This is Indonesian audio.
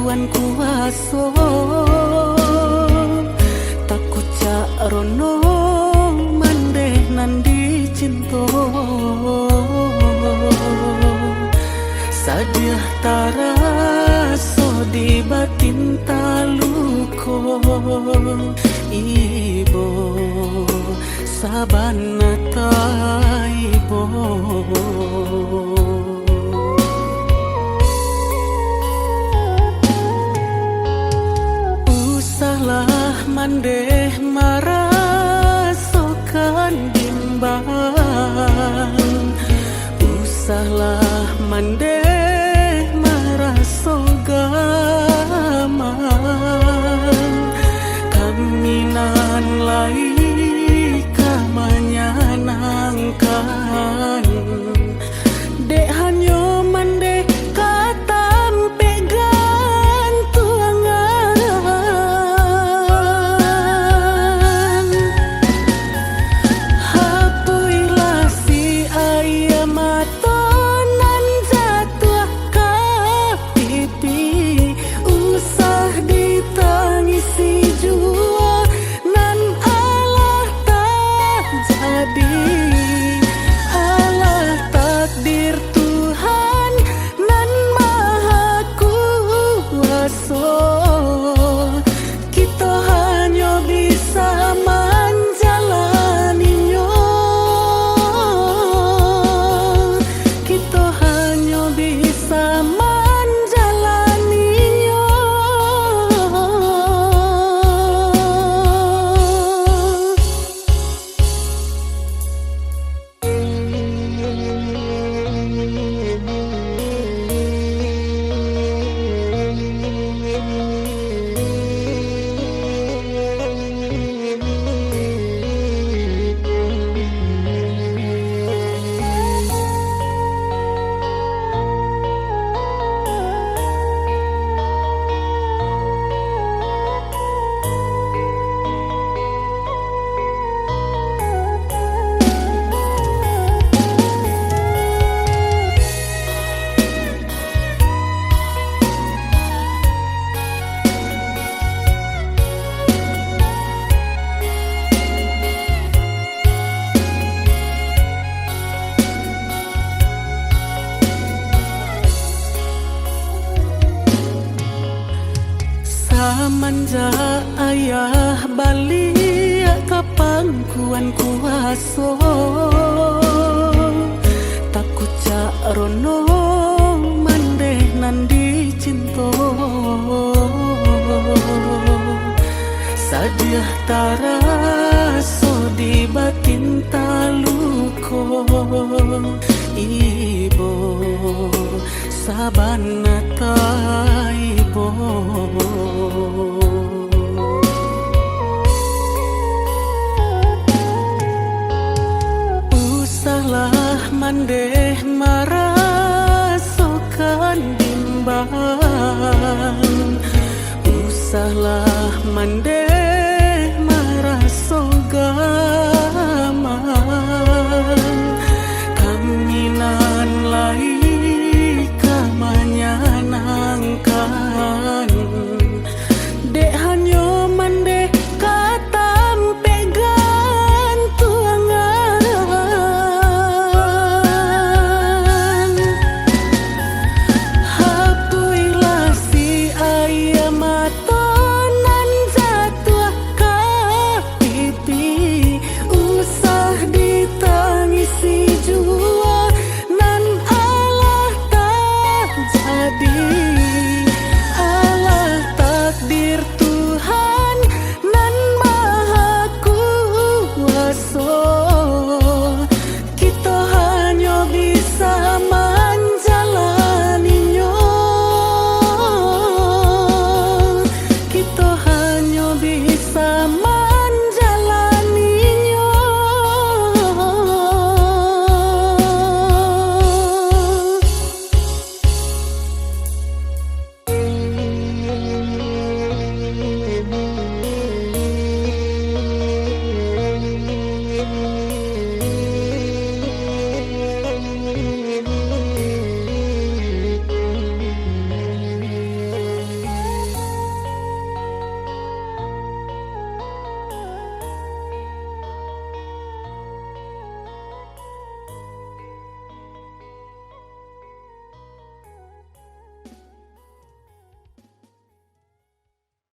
pangkuan kuaso takut cak rono mandeh nandi cinto sadiah taraso di batin taluko ibo sabana taibo usahlah mandeh marasokan bimbang usahlah mandeh marasogaman kaminan lai kamanyanangkan dek hanyo mandeh katam pegang tuangan hapuilah si ayam matonan jatuh ke pipi usah ditangisi jua nan Allah tak jadi Allah takdir Tuhan nan maha kuasa kita hanya bisa menjalaninya kita hanya bisa menjalaninya manja ayah balik ke pangkuan kuaso takut cak rono mandeh nandi cinto sadiah taraso di batin taluko ibo sabana tai